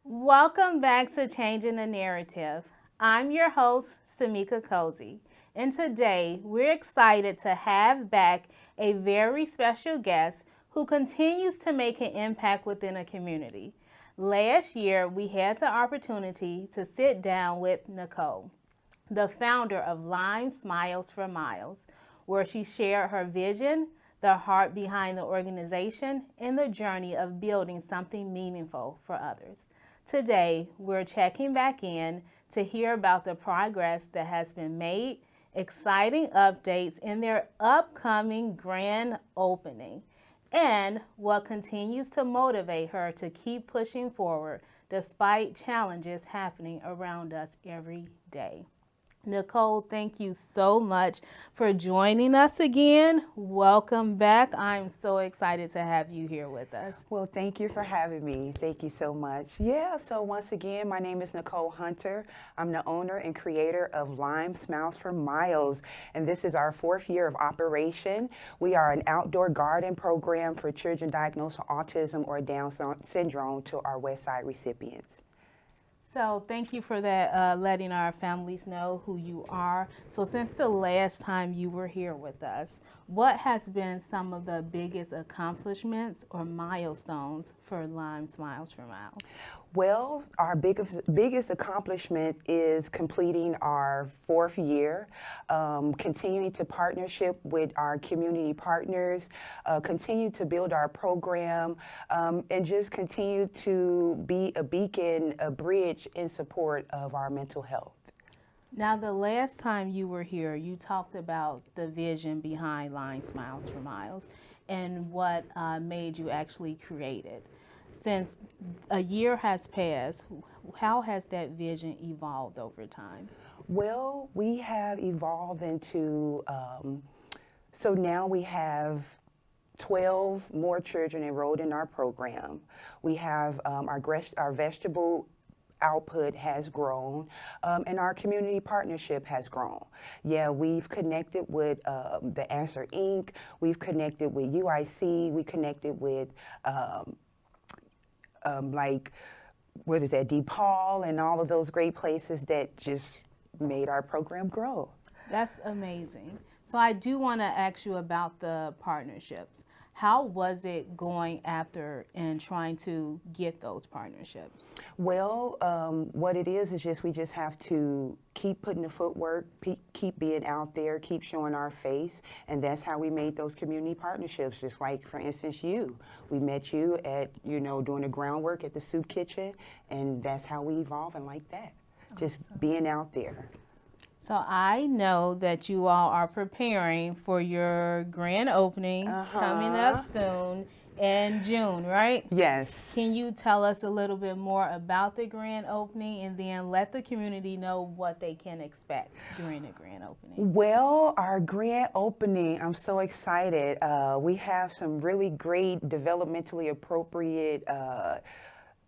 Welcome back to Changing the Narrative. I'm your host, Sammika Cosey, and today we're excited to have back a very special guest who continues to make an impact within a community. Last year, we had the opportunity to sit down with Nicole, the founder of Lime Smiles for Miles, where she shared her vision, the heart behind the organization, and the journey of building something meaningful for others. Today, we're checking back in to hear about the progress that has been made, exciting updates in their upcoming grand opening, and what continues to motivate her to keep pushing forward despite challenges happening around us every day. Nicole, thank you so much for joining us again. Welcome back. I'm so excited to have you here with us. Well, thank you for having me. Thank you so much. Yeah, so once again, my name is Nicole Hunter. I'm the owner and creator of Lime Smiles for Miles, and this is our 4th year of operation. We are an outdoor garden program for children diagnosed with autism or Down syndrome to our West Side recipients. So thank you for that, letting our families know who you are. So since the last time you were here with us, what has been some of the biggest accomplishments or milestones for Lime Smiles for Miles? Well, our biggest accomplishment is completing our 4th year, continuing to partnership with our community partners, continue to build our program, and just continue to be a beacon, a bridge in support of our mental health. Now, the last time you were here, you talked about the vision behind Lime Smiles for Miles and what made you actually create it. Since a year has passed, how has that vision evolved over time? Well, we have evolved into, so now we have 12 more children enrolled in our program. We have our vegetable output has grown, and our community partnership has grown. Yeah, we've connected with the Answer Inc., we've connected with UIC, we connected with what is that, DePaul, and all of those great places that just made our program grow. That's amazing. So I do want to ask you about the partnerships. How was it going after and trying to get those partnerships? Well, what it is just we just have to keep putting the footwork, keep being out there, keep showing our face, and that's how we made those community partnerships. Just like, for instance, we met you at, doing the groundwork at the soup kitchen, and that's how we evolve, and like that, just being out there. So I know that you all are preparing for your grand opening coming up soon in June, right? Yes. Can you tell us a little bit more about the grand opening and then let the community know what they can expect during the grand opening? Well, our grand opening, I'm so excited. We have some really great developmentally appropriate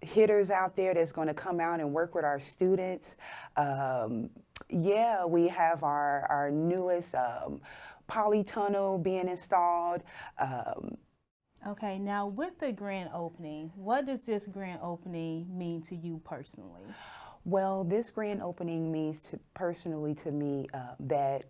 hitters out there that's going to come out and work with our students. Yeah, we have our newest polytunnel being installed. Okay, now with the grand opening, what does this grand opening mean to you personally? Well, this grand opening means personally to me that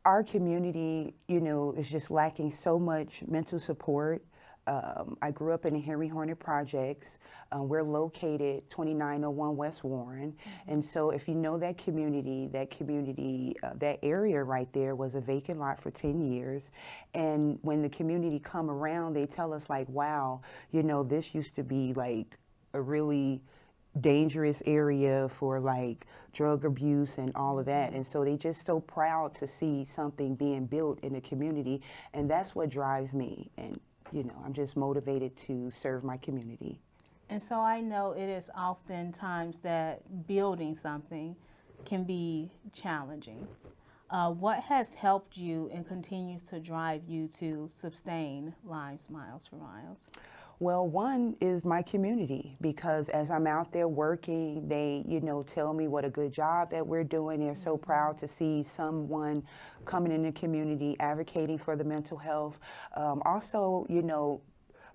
our community, is just lacking so much mental support. I grew up in the Henry Hornet Projects. We're located 2901 West Warren. And so if you know that community, that area right there was a vacant lot for 10 years. And when the community come around, they tell us like, wow, this used to be like a really dangerous area for like drug abuse and all of that. And so they just so proud to see something being built in the community. And that's what drives me. And I'm just motivated to serve my community. And so I know it is oftentimes that building something can be challenging. What has helped you and continues to drive you to sustain Lime Smiles for Miles? Well, one is my community, because as I'm out there working, they, tell me what a good job that we're doing. They're so proud to see someone coming in the community advocating for the mental health. Also,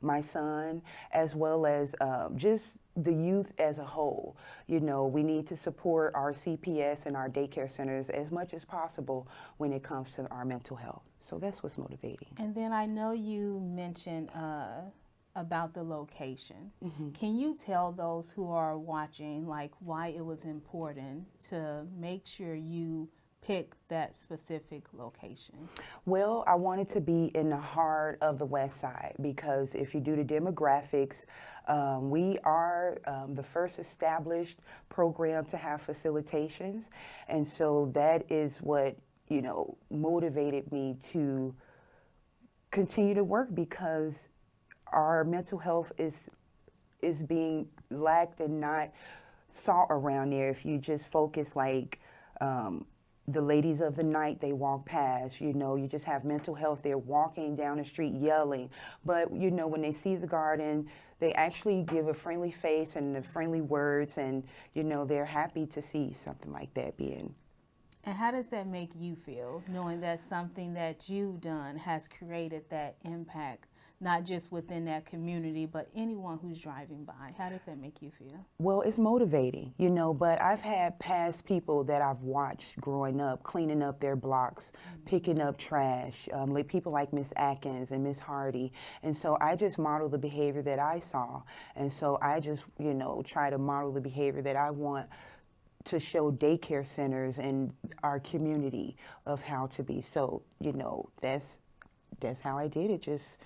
my son, as well as just the youth as a whole. We need to support our CPS and our daycare centers as much as possible when it comes to our mental health. So that's what's motivating. And then I know you mentioned about the location. Can you tell those who are watching like why it was important to make sure you pick that specific location? Well, I wanted to be in the heart of the West Side, because if you do the demographics, we are the first established program to have facilitations. And so that is what, motivated me to continue to work, because our mental health is being lacked and not sought around there. If you just focus like the ladies of the night, they walk past, you just have mental health. They're walking down the street yelling. But, when they see the garden, they actually give a friendly face and the friendly words, and, they're happy to see something like that being. And how does that make you feel, knowing that something that you've done has created that impact, not just within that community, but anyone who's driving by? How does that make you feel? Well, it's motivating, but I've had past people that I've watched growing up, cleaning up their blocks, picking up trash, like people like Miss Atkins and Miss Hardy. And so I just model the behavior that I saw. And so I just, try to model the behavior that I want to show daycare centers and our community of how to be. So, that's how I did it, just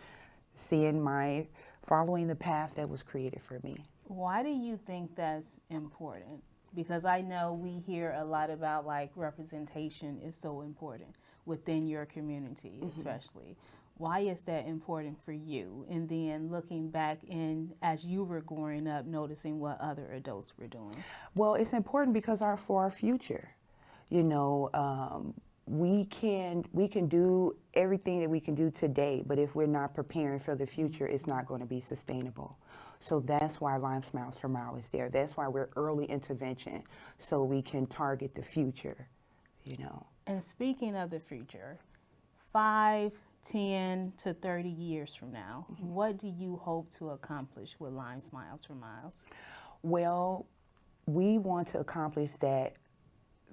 following the path that was created for me. Why do you think that's important? Because I know we hear a lot about like representation is so important within your community, especially. Why is that important for you? And then looking back as you were growing up, noticing what other adults were doing. Well, it's important because for our future, we can do everything that we can do today, but if we're not preparing for the future, it's not going to be sustainable. So that's why Lime Smiles for Miles is there. That's why we're early intervention, so we can target the future, And speaking of the future, 5, 10 to 30 years from now, what do you hope to accomplish with Lime Smiles for Miles? Well, we want to accomplish that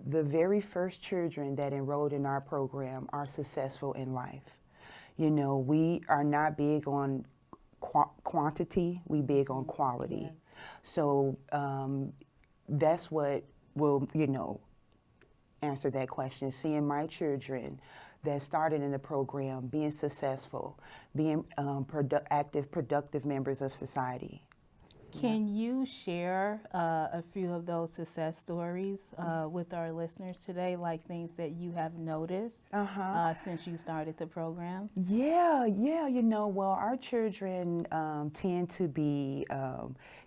the very first children that enrolled in our program are successful in life. We are not big on quantity, we big on quality. Yes. So that's what will, answer that question. Seeing my children that started in the program being successful, being active, productive members of society. Can you share a few of those success stories with our listeners today, like things that you have noticed since you started the program? Yeah. Well, our children tend to be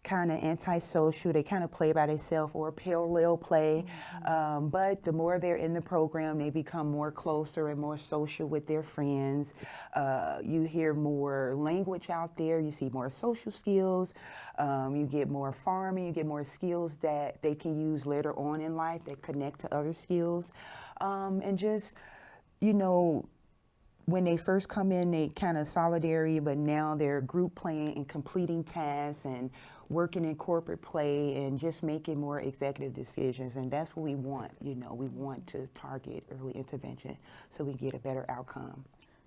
kind of antisocial. They kind of play by themselves or parallel play. But the more they're in the program, they become more closer and more social with their friends. You hear more language out there. You see more social skills. You get more farming, you get more skills that they can use later on in life that connect to other skills. And just, when they first come in, they kind of solitary, but now they're group playing and completing tasks and working in corporate play and just making more executive decisions. And that's what we want, we want to target early intervention so we get a better outcome.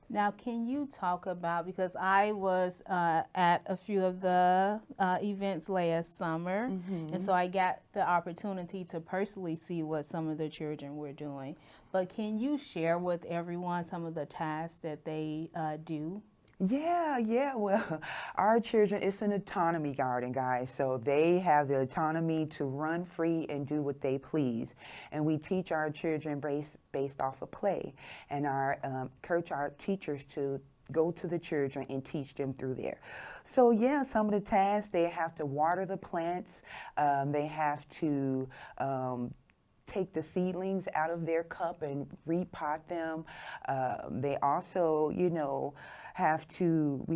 Now, can you talk about, because I was at a few of the events last summer, and so I got the opportunity to personally see what some of the children were doing. But can you share with everyone some of the tasks that they do? Yeah. Well, our children, it's an autonomy garden, guys. So they have the autonomy to run free and do what they please. And we teach our children based off of play. And encourage our teachers to go to the children and teach them through there. So yeah, some of the tasks, they have to water the plants. They have to take the seedlings out of their cup and repot them. They also, we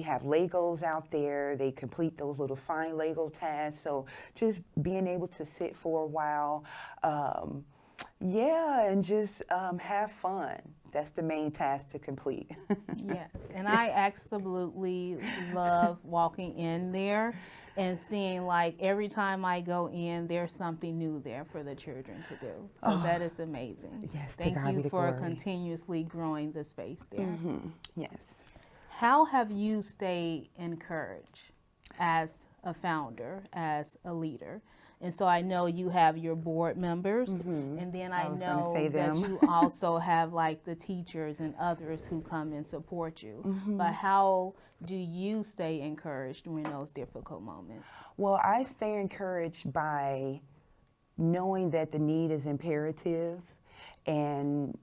have Legos out there. They complete those little fine Lego tasks. So just being able to sit for a while, and just have fun. That's the main task to complete. Yes, and I absolutely love walking in there and seeing, like, every time I go in, there's something new there for the children to do. So that is amazing. Yes, to Thank God be you the for glory. continuously growing the space there. Yes. How have you stayed encouraged as a founder, as a leader? And so I know you have your board members, and then I was gonna know say that them. you also have like the teachers and others who come and support you. But how do you stay encouraged during those difficult moments? Well, I stay encouraged by knowing that the need is imperative, and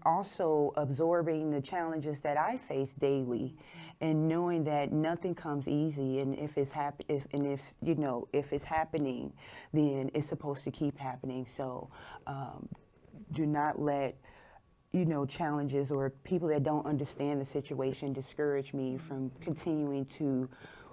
also absorbing the challenges that I face daily, and knowing that nothing comes easy, and if it's if it's happening, then it's supposed to keep happening. So do not let challenges or people that don't understand the situation discourage me from continuing to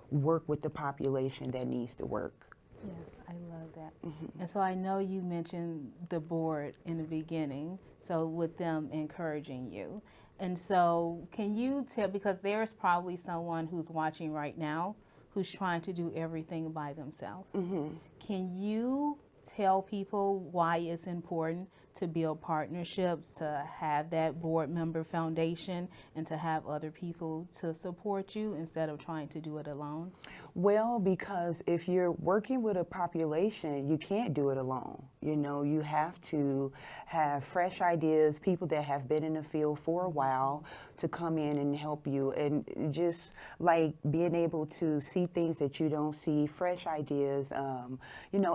work with the population that needs to work. Yes, I love that. And so I know you mentioned the board in the beginning, so with them encouraging you. And so can you tell, because there's probably someone who's watching right now who's trying to do everything by themselves. Can you tell people why it's important to build partnerships, to have that board member foundation, and to have other people to support you instead of trying to do it alone? Well, because if you're working with a population, you can't do it alone. You have to have fresh ideas, people that have been in the field for a while to come in and help you, and just like being able to see things that you don't see, fresh ideas,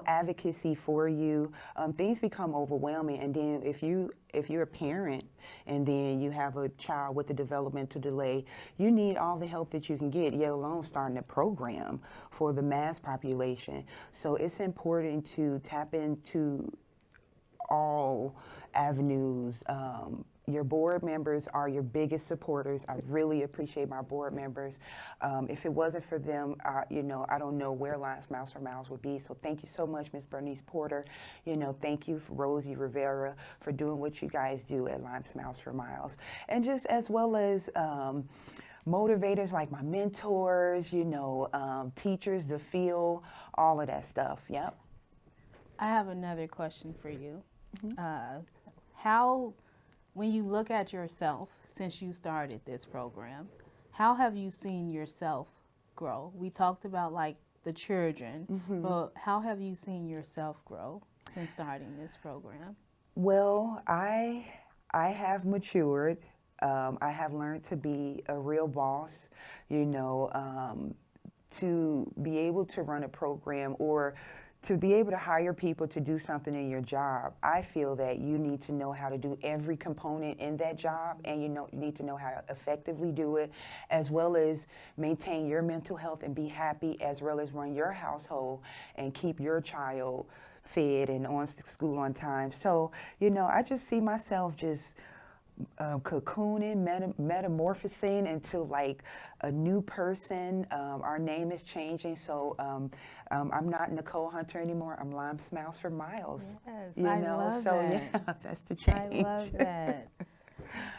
advocacy for you. Things become overwhelming, and then if you're a parent and then you have a child with a developmental delay, you need all the help that you can get, yet alone starting a program for the mass population. So it's important to tap into all avenues. Your board members are your biggest supporters. I really appreciate my board members. If it wasn't for them, I don't know where Lion Smiles for Miles would be. So thank you so much, Ms. Bernice Porter. Thank you for Rosie Rivera for doing what you guys do at Lion Smiles for Miles. And just as well as motivators like my mentors, teachers, the field, all of that stuff. Yep. I have another question for you. When you look at yourself since you started this program, how have you seen yourself grow? We talked about like the children, but how have you seen yourself grow since starting this program? Well, I have matured. I have learned to be a real boss, to be able to run a program or to be able to hire people to do something in your job. I feel that you need to know how to do every component in that job, and you need to know how to effectively do it, as well as maintain your mental health and be happy, as well as run your household and keep your child fed and on school on time. So, I just see myself just cocooning, metamorphosing into like a new person. Our name is changing, so I'm not Nicole Hunter anymore. I'm Lion Smiles for Miles. Yes, I love so that. yeah, that's the change. I love that.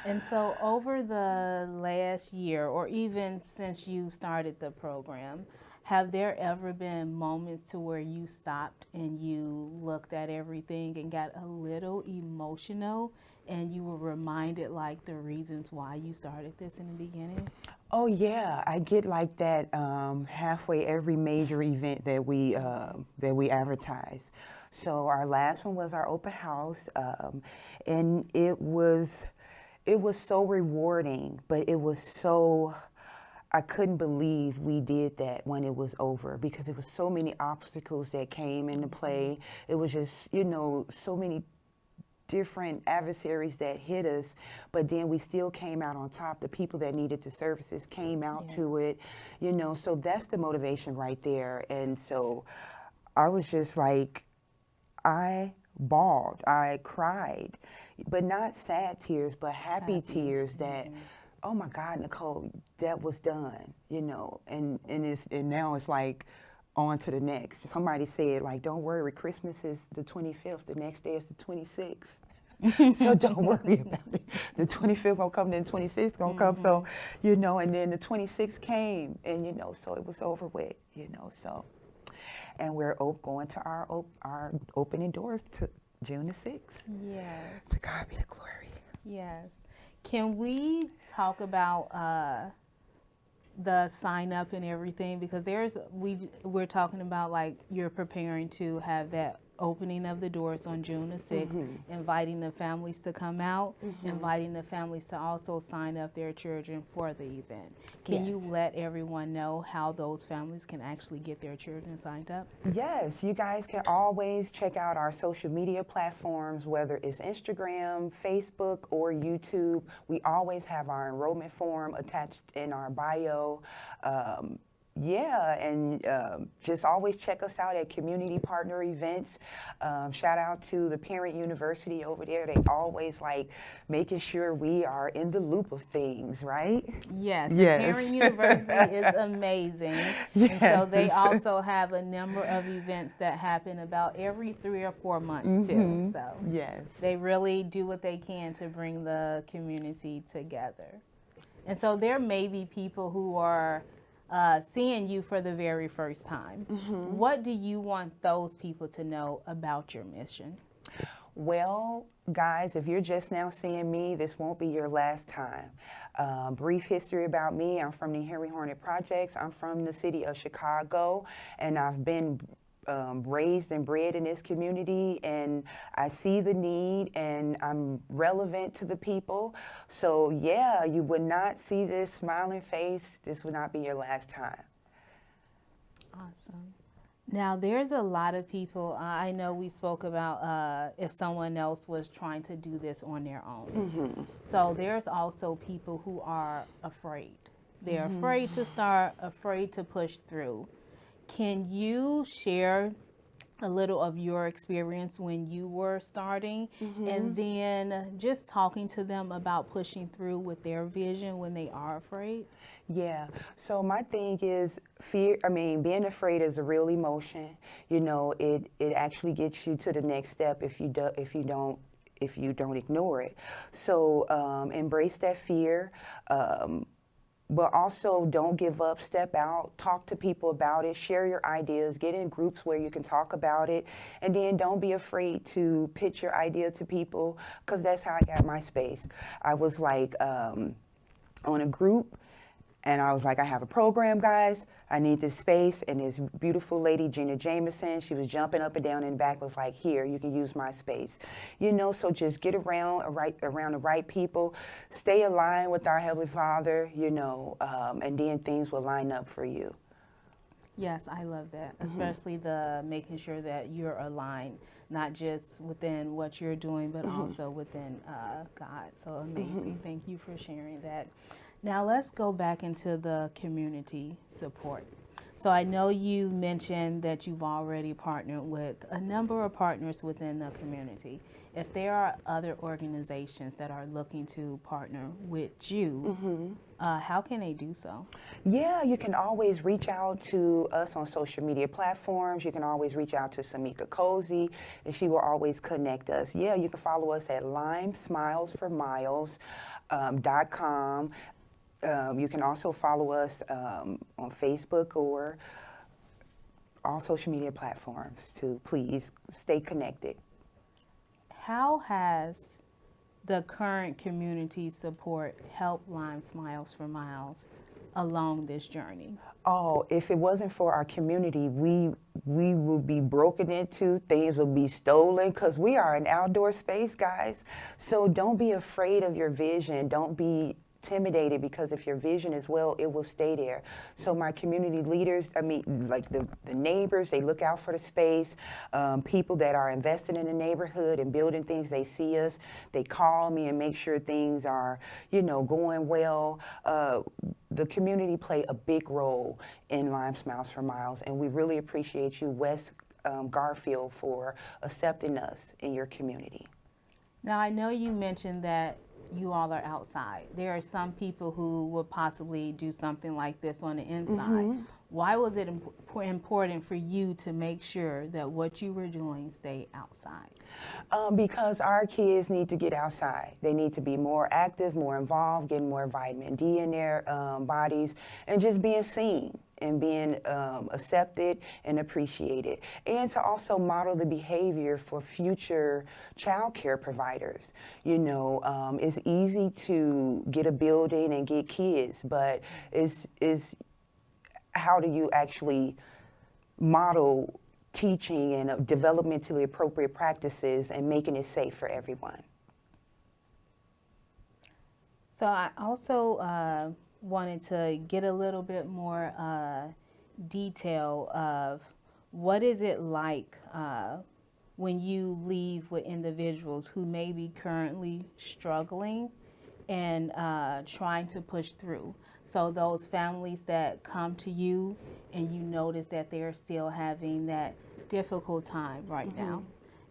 And so over the last year, or even since you started the program, have there ever been moments to where you stopped and you looked at everything and got a little emotional and you were reminded like the reasons why you started this in the beginning? Oh yeah, I get like that halfway every major event that we advertise. So our last one was our open house, and it was so rewarding, but it was so, I couldn't believe we did that when it was over, because there was so many obstacles that came into play. It was just, so many different adversaries that hit us, but then we still came out on top. The people that needed the services came out to it, so that's the motivation right there. And so I was just like, I bawled. I cried, but not sad tears, but happy tears that, oh my God, Nicole, that was done, you know, and now it's like on to the next. Somebody said, like, don't worry, Christmas is the 25th, the next day is the 26th. So don't worry about it. The 25th gonna come, then 26th gonna come. So, you know, and then the 26th came, and you know, so it was over with, you know. So, and we're going to our opening doors to June the 6th. Yes. To God be the glory. Yes. Can we talk about the sign up and everything? Because we're talking about, like, you're preparing to have that opening of the doors on June the 6th, inviting the families to come out, inviting the families to also sign up their children for the event. Can you let everyone know how those families can actually get their children signed up? Yes, you guys can always check out our social media platforms, whether it's Instagram, Facebook, or YouTube. We always have our enrollment form attached in our bio. And just always check us out at community partner events. Shout out to the Parent University over there. They always like making sure we are in the loop of things, right? Yes, Yes. the Parent University is amazing. Yes. And so they also have a number of events that happen about every 3 or 4 months too. So Yes. they really do what they can to bring the community together. And so there may be people who are seeing you for the very first time. What do you want those people to know about your mission? Well, guys, if you're just now seeing me, this won't be your last time. Brief history about me: I'm from the Henry Hornet Projects. I'm from the city of Chicago, and I've been raised and bred in this community, and I see the need, and I'm relevant to the people. So yeah, you would not see this smiling face. This would not be your last time. Awesome. Now, there's a lot of people, I know we spoke about if someone else was trying to do this on their own. So there's also people who are afraid. They're afraid to start, afraid to push through. Can you share a little of your experience when you were starting, and then just talking to them about pushing through with their vision when they are afraid? Yeah. So my thing is fear. I mean, being afraid is a real emotion. You know, it actually gets you to the next step if you don't ignore it. So embrace that fear. But also don't give up, step out, talk to people about it, share your ideas, get in groups where you can talk about it, and then don't be afraid to pitch your idea to people, because that's how I got my space. I was like on a group, and I was like, I have a program, guys. I need this space. And this beautiful lady, Gina Jameson, she was jumping up and down in the back, was like, here, you can use my space. You know, so just get around the right people, stay aligned with our Heavenly Father, you know, and then things will line up for you. Yes, I love that, especially the making sure that you're aligned, not just within what you're doing, but also within God. So amazing. Thank you for sharing that. Now let's go back into the community support. So I know you mentioned that you've already partnered with a number of partners within the community. If there are other organizations that are looking to partner with you, how can they do so? Yeah, you can always reach out to us on social media platforms. You can always reach out to Sammika Cosey, and she will always connect us. Yeah, you can follow us at limesmilesformiles.com. You can also follow us on Facebook or all social media platforms to please stay connected. How has the current community support helped Lime Smiles for Miles along this journey? Oh, if it wasn't for our community, we would be broken into, things would be stolen, because we are an outdoor space, guys. So don't be afraid of your vision. Don't be intimidated, because if your vision is well, it will stay there. So my community leaders, I mean, like the neighbors, they look out for the space. People that are invested in the neighborhood and building things, they see us, they call me and make sure things are, you know, going well. The community play a big role in Lime Smiles for Miles, and we really appreciate you, West Garfield, for accepting us in your community. Now, I know you mentioned that you all are outside. There are some people who will possibly do something like this on the inside. Why was it important for you to make sure that what you were doing stayed outside? Because our kids need to get outside. They need to be more active, more involved, getting more vitamin D in their bodies, and just being seen and being accepted and appreciated. And to also model the behavior for future child care providers. You know, it's easy to get a building and get kids, but it's how do you actually model teaching and developmentally appropriate practices and making it safe for everyone? So I also wanted to get a little bit more detail of what is it like when you leave with individuals who may be currently struggling and trying to push through. So those families that come to you and you notice that they're still having that difficult time right now,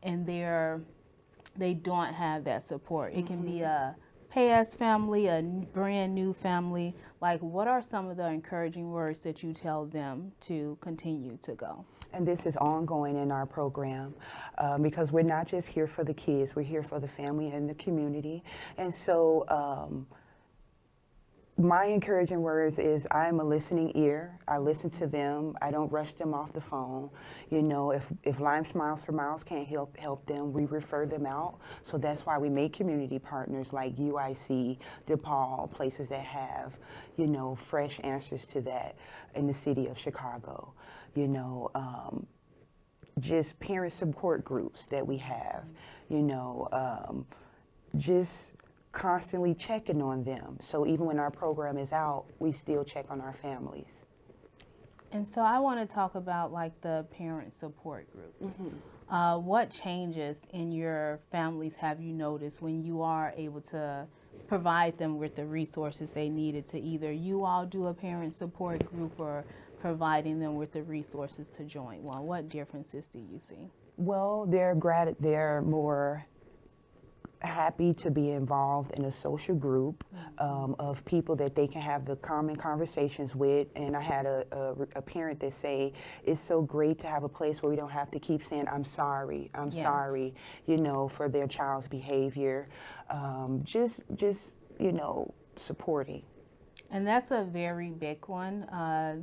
and they don't have that support. It can be a past family, a brand new family. Like, what are some of the encouraging words that you tell them to continue to go? And this is ongoing in our program because we're not just here for the kids, we're here for the family and the community. And so my encouraging words is I'm a listening ear. I listen to them. I don't rush them off the phone. You know, if Lyme Smiles for Miles can't help them, we refer them out. So that's why we make community partners like UIC, DePaul, places that have, you know, fresh answers to that in the city of Chicago. You know, just parent support groups that we have, you know, just constantly checking on them. So even when our program is out, we still check on our families. And so I want to talk about like the parent support groups. What changes in your families have you noticed when you are able to provide them with the resources they needed to either you all do a parent support group or providing them with the resources to join one? What differences do you see? Well, they're more happy to be involved in a social group of people that they can have the common conversations with. And I had a parent that say, it's so great to have a place where we don't have to keep saying, I'm sorry, you know, for their child's behavior. Just you know, supporting. And that's a very big one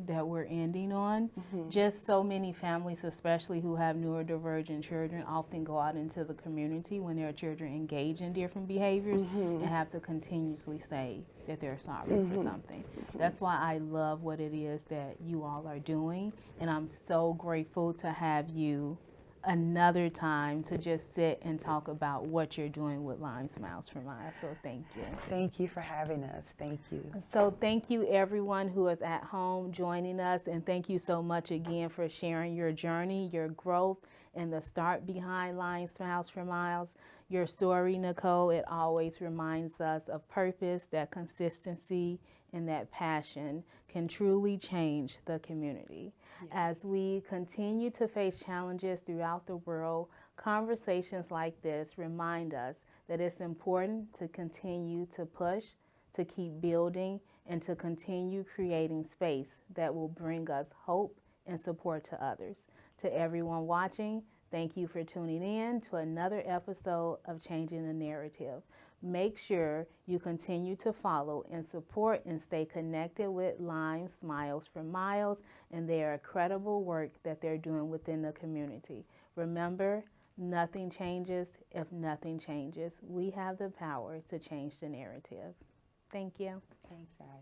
that we're ending on. Just so many families, especially who have neurodivergent children, often go out into the community when their children engage in different behaviors and have to continuously say that they're sorry for something. That's why I love what it is that you all are doing, and I'm so grateful to have you another time to just sit and talk about what you're doing with Lyme Smiles for Miles. So thank you. Thank you for having us. Thank you. So thank you everyone who is at home joining us, and thank you so much again for sharing your journey, your growth, and the start behind Lyme Smiles for Miles. Your story, Nicole, it always reminds us of purpose, that consistency, and that passion can truly change the community. As we continue to face challenges throughout the world, conversations like this remind us that it's important to continue to push, to keep building, and to continue creating space that will bring us hope and support to others. To everyone watching, thank you for tuning in to another episode of Changing the Narrative. Make sure you continue to follow and support and stay connected with Lyme Smiles for Miles and their incredible work that they're doing within the community. Remember, nothing changes if nothing changes. We have the power to change the narrative. Thank you. Thanks, guys.